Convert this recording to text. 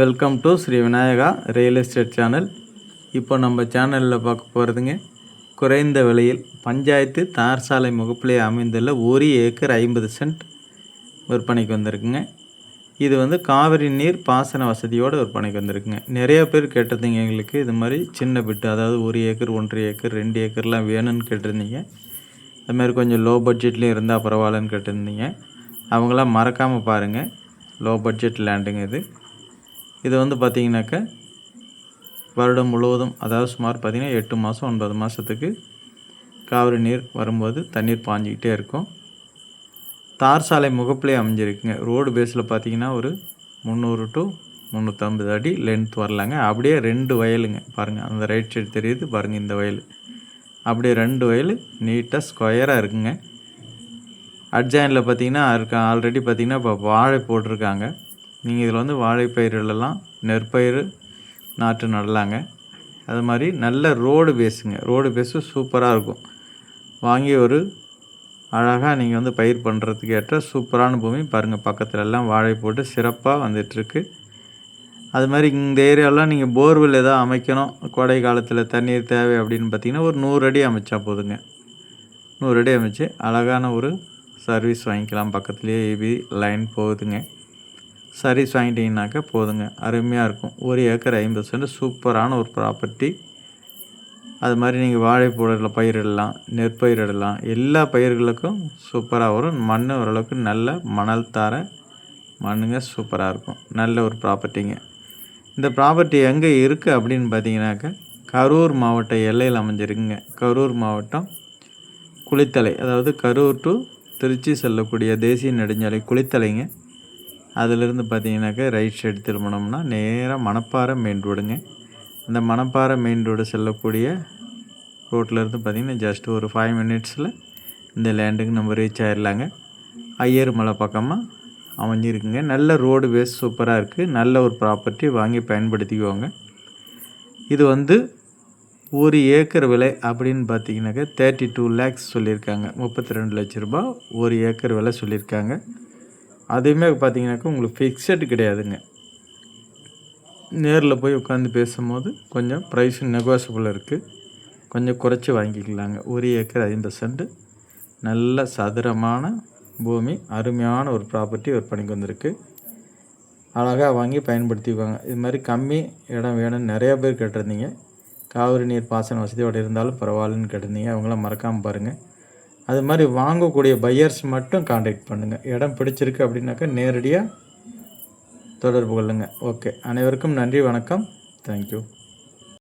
Welcome to Sri Vinayaka real estate channel. இப்போ நம்ம சேனலில் பார்க்க போகிறதுங்க, குறைந்த விலையில் பஞ்சாயத்து தார் சாலை முகப்பிலே அமைந்துள்ள 1 ஏக்கர் 50 சென்ட் விற்பனைக்கு வந்திருக்குங்க. இது வந்து காவிரி நீர் பாசன வசதியோடு விற்பனைக்கு வந்திருக்குங்க. நிறைய பேர் கேட்டிருந்தீங்க எங்களுக்கு இது மாதிரி சின்ன பிட்டு, அதாவது 1 ஏக்கர் 1.5 ஏக்கர் 2 ஏக்கர்லாம் வேணும்னு கேட்டிருந்தீங்க. அதுமாதிரி கொஞ்சம் லோ பட்ஜெட்லேயும் இருந்தால் பரவாயில்லன்னு கேட்டிருந்தீங்க. அவங்களாம் மறக்காமல் பாருங்கள். லோ பட்ஜெட் லேண்டுங்க இது வந்து பார்த்திங்கனாக்கா வருடம் முழுவதும், அதாவது சுமார் பார்த்திங்கன்னா 8 மாதம் 9 மாதத்துக்கு காவிரி நீர் வரும்போது தண்ணீர் பாஞ்சிக்கிட்டே இருக்கும். தார் சாலை முகப்பிலே அமைஞ்சிருக்குங்க. ரோடு பேஸில் பார்த்திங்கன்னா ஒரு 300 to 350 அடி லென்த் வரலாங்க. அப்படியே 2 வயலுங்க பாருங்கள், அந்த ரைட் சைடு தெரியுது பாருங்கள், இந்த வயல் அப்படியே 2 வயல் நீட்டாக ஸ்கொயராக இருக்குங்க. அட்ஜாயினில் பார்த்திங்கன்னா ஆல்ரெடி பார்த்திங்கன்னா இப்போ வாழை போட்டிருக்காங்க. நீங்கள் இதில் வந்து வாழைப்பயிர்களெல்லாம் நெற்பயிர் நாற்று நடலாங்க. அது மாதிரி நல்ல ரோடு பேஸுங்க. ரோடு பேஸு சூப்பராக இருக்கும். வாங்கி ஒரு அழகாக நீங்கள் வந்து பயிர் பண்ணுறதுக்கு ஏற்ற சூப்பரான பூமி பாருங்கள். பக்கத்தில் எல்லாம் வாழை போட்டு சிறப்பாக வந்துட்டுருக்கு. அது மாதிரி இந்த ஏரியாவெலாம் நீங்கள் போர்வெல் எதாவது அமைக்கணும், கோடை காலத்தில் தண்ணீர் தேவை அப்படின்னு பார்த்தீங்கன்னா ஒரு 100 அடி அமைச்சா போதுங்க. 100 அடி அமைச்சு அழகான ஒரு சர்வீஸ் வாங்கிக்கலாம். பக்கத்துலேயே ஏபி லைன் போகுதுங்க. சர்வீஸ் வாங்கிட்டீங்கன்னாக்கா போதுங்க, அருமையாக இருக்கும். 1 ஏக்கர் 50 சென்ட் சூப்பரான ஒரு ப்ராப்பர்ட்டி. அது மாதிரி நீங்கள் வாழை பயிரிடலாம், நெற்பயிரிடலாம், எல்லா பயிர்களுக்கும் சூப்பராக வரும். மண் ஓரளவுக்கு நல்ல மணல் தார மண்ணுங்க, சூப்பராக இருக்கும். நல்ல ஒரு ப்ராப்பர்ட்டிங்க. இந்த ப்ராப்பர்ட்டி எங்கே இருக்குது அப்படின்னு பார்த்தீங்கன்னாக்கா கரூர் மாவட்ட எல்லையில் அமைஞ்சிருக்குங்க. கரூர் மாவட்டம் குளித்தலை, அதாவது கரூர் டு திருச்சி செல்லக்கூடிய தேசிய நெடுஞ்சாலை குளித்தலைங்க. அதிலிருந்து பார்த்தீங்கன்னாக்கா ரைட் சைடு திரும்பினோம்னா நேராக மணப்பாறை மெயின் ரோடுங்க. அந்த மணப்பாறை மெயின் ரோடு செல்லக்கூடிய ரோட்லேருந்து பார்த்திங்கன்னா ஜஸ்ட் ஒரு 5 மினிட்ஸில் இந்த லேண்டுக்கு நம்ம ரீச் ஆகிடலாங்க. ஐயர் மலை பக்கமாக அமைஞ்சிருக்குங்க. நல்ல ரோடு பேஸ் சூப்பராக இருக்குது. நல்ல ஒரு ப்ராப்பர்ட்டி, வாங்கி பயன்படுத்திக்குவாங்க. இது வந்து 1 ஏக்கர் விலை அப்படின்னு பார்த்தீங்கன்னாக்கா 32 lakhs சொல்லியிருக்காங்க. 32 லட்ச ரூபா 1 ஏக்கர் விலை சொல்லியிருக்காங்க. அதுவுமே பார்த்தீங்கன்னாக்கா உங்களுக்கு ஃபிக்ஸட் கிடையாதுங்க. நேரில் போய் உட்காந்து பேசும்போது கொஞ்சம் ப்ரைஸ் நெகோசியபிள் இருக்குது. கொஞ்சம் குறைச்சி வாங்கிக்கலாங்க. 1 ஏக்கர் 50 சென்ட் நல்ல சதுரமான பூமி, அருமையான ஒரு ப்ராப்பர்ட்டி விற்பனைக்கு வந்திருக்கு. அழகாக வாங்கி பயன்படுத்திக்குவாங்க. இது மாதிரி கம்மி இடம் வேணும்னு நிறையா பேர் கேட்டிருந்தீங்க. காவிரி நீர் பாசன வசதியோடு இருந்தாலும் பரவாயில்லன்னு கேட்டிருந்தீங்க. அவங்களாம் மறக்காமல் பாருங்கள். அது மாதிரி வாங்கக்கூடிய பையர்ஸ் மட்டும் காண்டாக்ட் பண்ணுங்கள். இடம் பிடிச்சிருக்கு அப்படின்னாக்கா நேரடியாக தொடர்பு கொள்ளுங்கள். ஓகே, அனைவருக்கும் நன்றி, வணக்கம், தேங்க்யூ.